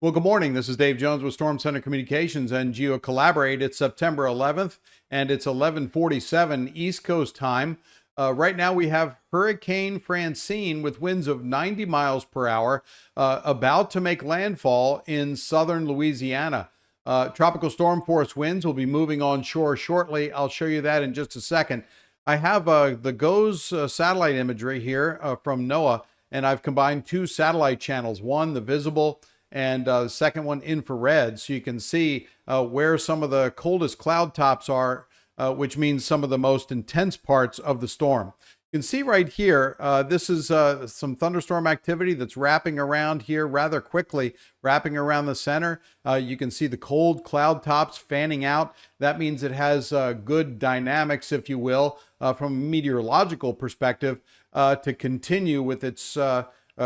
Well, good morning. This is Dave Jones with Storm Center Communications and Geo Collaborate. It's September 11th and it's 11:47 East Coast time. Right now we have Hurricane Francine with winds of 90 miles per hour about to make landfall in southern Louisiana. Tropical storm force winds will be moving on shore shortly. I'll show you that in just a second. I have the GOES satellite imagery here from NOAA, and I've combined two satellite channels, one the visible and the second one infrared, so you can see where some of the coldest cloud tops are, which means some of the most intense parts of the storm. You can see right here, this is some thunderstorm activity that's wrapping around here rather quickly, wrapping around the center. You can see the cold cloud tops fanning out. That means it has good dynamics, if you will, from a meteorological perspective, to continue with its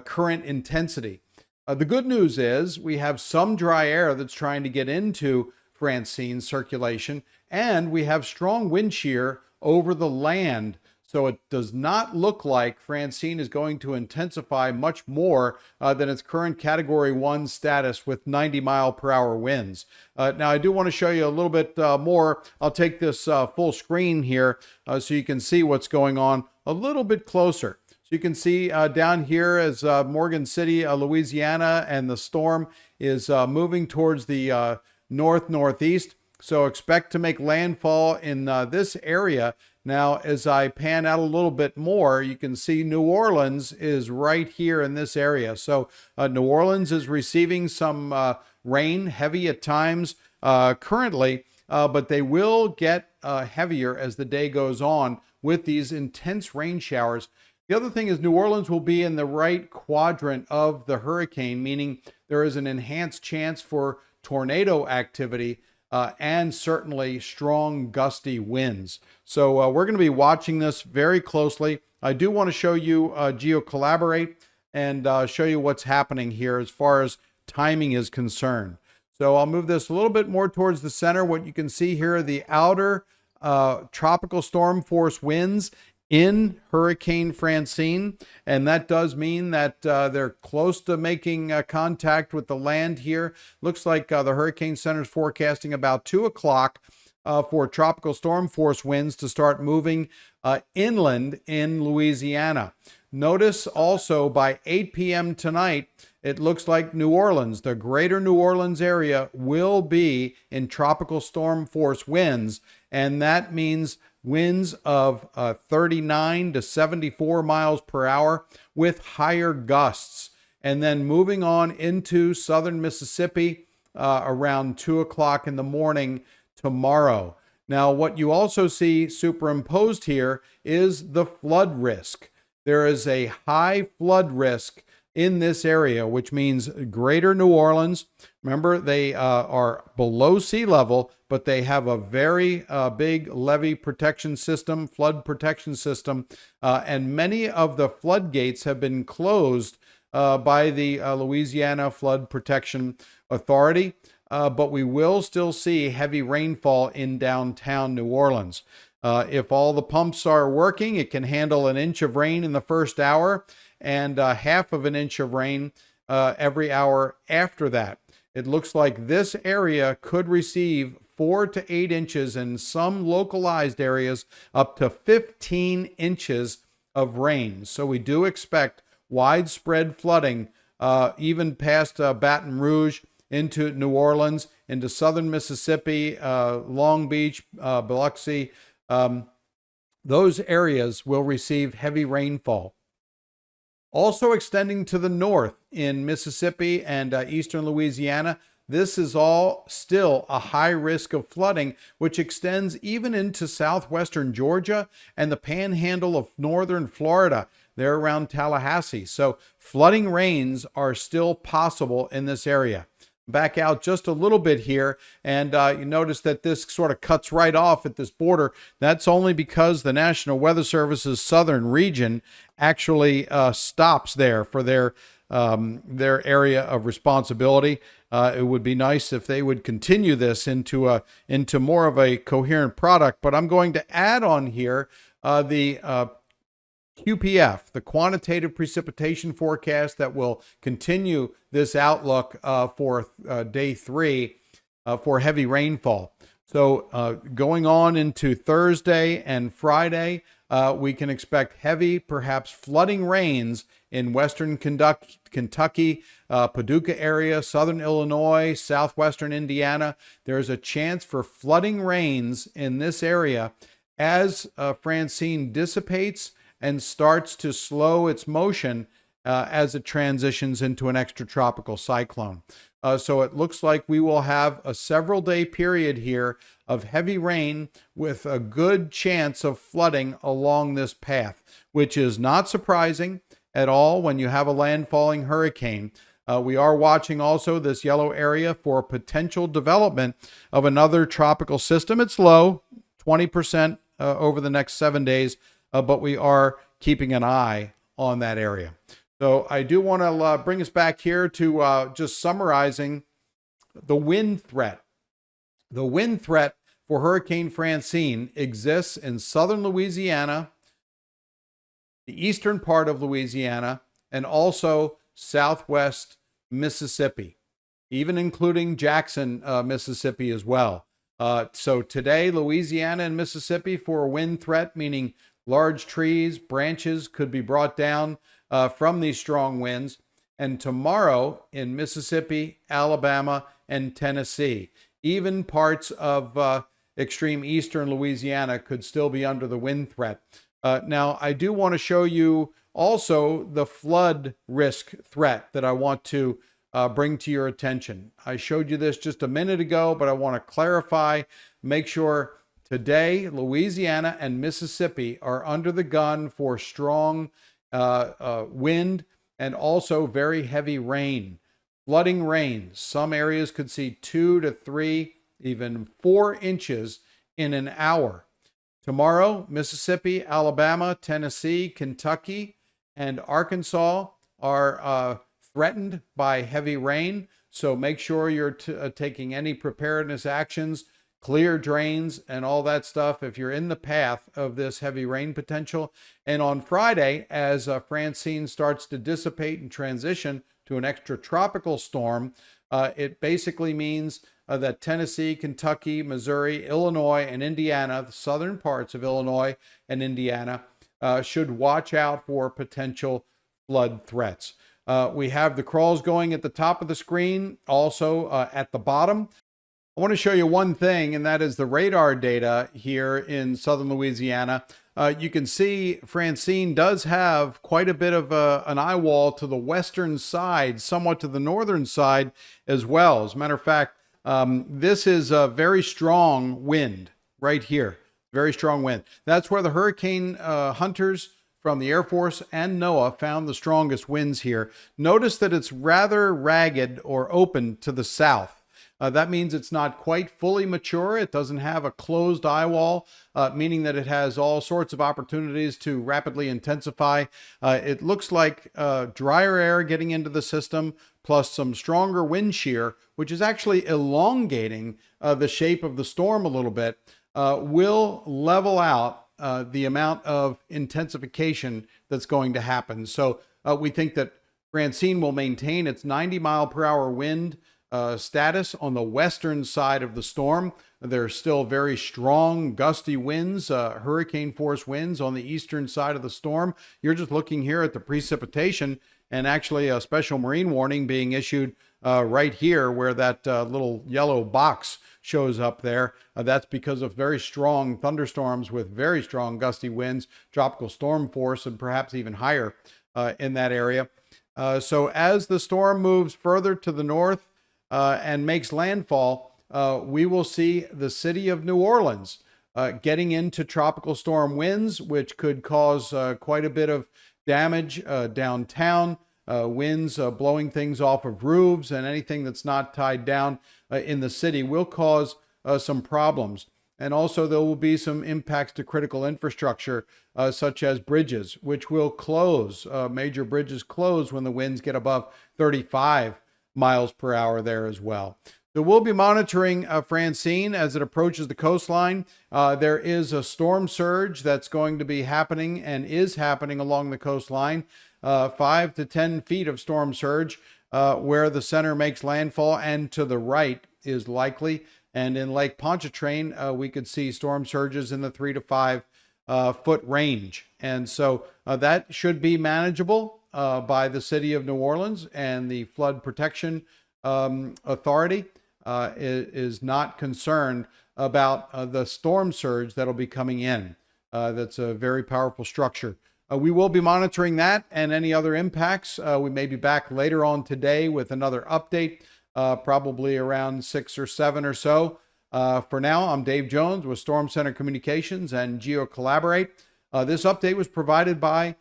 current intensity. The good news is we have some dry air that's trying to get into Francine circulation, and we have strong wind shear over the land. So it does not look like Francine is going to intensify much more than its current Category 1 status with 90 mile per hour winds. Now, I do want to show you a little bit more. I'll take this full screen here so you can see what's going on a little bit closer. You can see down here as Morgan City, Louisiana, and the storm is moving towards the northeast. So expect to make landfall in this area. Now, as I pan out a little bit more, you can see New Orleans is right here in this area. So New Orleans is receiving some rain, heavy at times currently, but they will get heavier as the day goes on with these intense rain showers. The other thing is New Orleans will be in the right quadrant of the hurricane, meaning there is an enhanced chance for tornado activity and certainly strong gusty winds. So we're going to be watching this very closely. I do want to show you Geo Collaborate and show you what's happening here as far as timing is concerned. So I'll move this a little bit more towards the center. What you can see here are the outer tropical storm force winds in Hurricane Francine, and that does mean that they're close to making contact with the land here. Looks like the Hurricane Center is forecasting about 2 o'clock for tropical storm force winds to start moving inland in Louisiana. Notice also by 8 p.m. tonight, it looks like New Orleans, the greater New Orleans area, will be in tropical storm force winds, and that means winds of 39 to 74 miles per hour with higher gusts. And then moving on into southern Mississippi around 2 o'clock in the morning tomorrow. Now, what you also see superimposed here is the flood risk. There is a high flood risk in this area, which means greater New Orleans. Remember, they are below sea level, but they have a very big levee protection system, flood protection system, and many of the floodgates have been closed by the Louisiana Flood Protection Authority, but we will still see heavy rainfall in downtown New Orleans. If all the pumps are working, it can handle an inch of rain in the first hour and half of an inch of rain every hour after that. It looks like this area could receive 4 to 8 inches, in some localized areas up to 15 inches of rain. So we do expect widespread flooding even past Baton Rouge into New Orleans, into southern Mississippi, Long Beach, Biloxi. Those areas will receive heavy rainfall. Also extending to the north in Mississippi and eastern Louisiana, this is all still a high risk of flooding, which extends even into southwestern Georgia and the Panhandle of northern Florida. They're around Tallahassee. So flooding rains are still possible in this area. Back out just a little bit here, and you notice that this sort of cuts right off at this border. That's only because the National Weather Service's southern region actually stops there for their area of responsibility. It would be nice if they would continue this into more of a coherent product, but I'm going to add on here the QPF, the quantitative precipitation forecast that will continue this outlook for day 3 for heavy rainfall. So going on into Thursday and Friday, we can expect heavy, perhaps flooding rains in western Kentucky, Paducah area, southern Illinois, southwestern Indiana. There's a chance for flooding rains in this area as Francine dissipates and starts to slow its motion as it transitions into an extratropical cyclone. So it looks like we will have a several-day period here of heavy rain with a good chance of flooding along this path, which is not surprising at all when you have a landfalling hurricane. We are watching also this yellow area for potential development of another tropical system. It's low, 20% over the next 7 days, but we are keeping an eye on that area. So I do want to bring us back here to just summarizing the wind threat. The wind threat for Hurricane Francine exists in southern Louisiana, the eastern part of Louisiana, and also southwest Mississippi, even including Jackson, Mississippi as well. So today, Louisiana and Mississippi for a wind threat, meaning large trees, branches could be brought down from these strong winds. And tomorrow in Mississippi, Alabama, and Tennessee, even parts of extreme eastern Louisiana could still be under the wind threat. Now, I do want to show you also the flood risk threat that I want to bring to your attention. I showed you this just a minute ago, but I want to clarify, make sure today Louisiana and Mississippi are under the gun for strong wind and also very heavy rain. Flooding rains. Some areas could see 2 to 3, even 4 inches in an hour. Tomorrow, Mississippi, Alabama, Tennessee, Kentucky, and Arkansas are threatened by heavy rain. So make sure you're taking any preparedness actions, clear drains, and all that stuff if you're in the path of this heavy rain potential. And on Friday, as Francine starts to dissipate and transition to an extratropical storm, it basically means that Tennessee, Kentucky, Missouri, Illinois, and Indiana, the southern parts of Illinois and Indiana, should watch out for potential flood threats. We have the crawls going at the top of the screen, also at the bottom. I want to show you one thing, and that is the radar data here in southern Louisiana. You can see Francine does have quite a bit of an eye wall to the western side, somewhat to the northern side as well. As a matter of fact, this is a very strong wind right here. Very strong wind. That's where the hurricane hunters from the Air Force and NOAA found the strongest winds here. Notice that it's rather ragged or open to the south. That means it's not quite fully mature. It doesn't have a closed eye wall, meaning that it has all sorts of opportunities to rapidly intensify. It looks like drier air getting into the system, plus some stronger wind shear, which is actually elongating the shape of the storm a little bit, will level out the amount of intensification that's going to happen. So we think that Francine will maintain its 90-mile-per-hour wind status on the western side of the storm. There's still very strong gusty winds, hurricane force winds on the eastern side of the storm. You're just looking here at the precipitation and actually a special marine warning being issued right here where that little yellow box shows up there. That's because of very strong thunderstorms with very strong gusty winds, tropical storm force, and perhaps even higher in that area. So as the storm moves further to the north, and makes landfall, we will see the city of New Orleans getting into tropical storm winds, which could cause quite a bit of damage downtown, winds blowing things off of roofs, and anything that's not tied down in the city will cause some problems. And also there will be some impacts to critical infrastructure, such as bridges, which will close. Major bridges close when the winds get above 35 miles per hour there as well. So we'll be monitoring Francine as it approaches the coastline. There is a storm surge that's going to be happening and is happening along the coastline. 5 to 10 feet of storm surge where the center makes landfall, and to the right is likely. And in Lake Pontchartrain, we could see storm surges in the 3 to 5 foot range. And so that should be manageable by the city of New Orleans, and the Flood Protection Authority is not concerned about the storm surge that'll be coming in. That's a very powerful structure. We will be monitoring that and any other impacts. We may be back later on today with another update, probably around 6 or 7 or so. For now, I'm Dave Jones with Storm Center Communications and GeoCollaborate. This update was provided by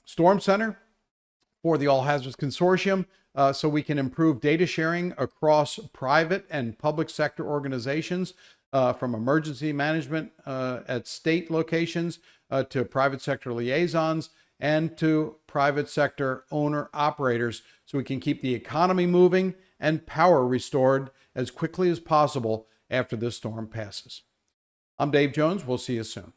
Storm Center for the All Hazards Consortium, so we can improve data sharing across private and public sector organizations, from emergency management at state locations to private sector liaisons and to private sector owner operators, so we can keep the economy moving and power restored as quickly as possible after this storm passes. I'm Dave Jones. We'll see you soon.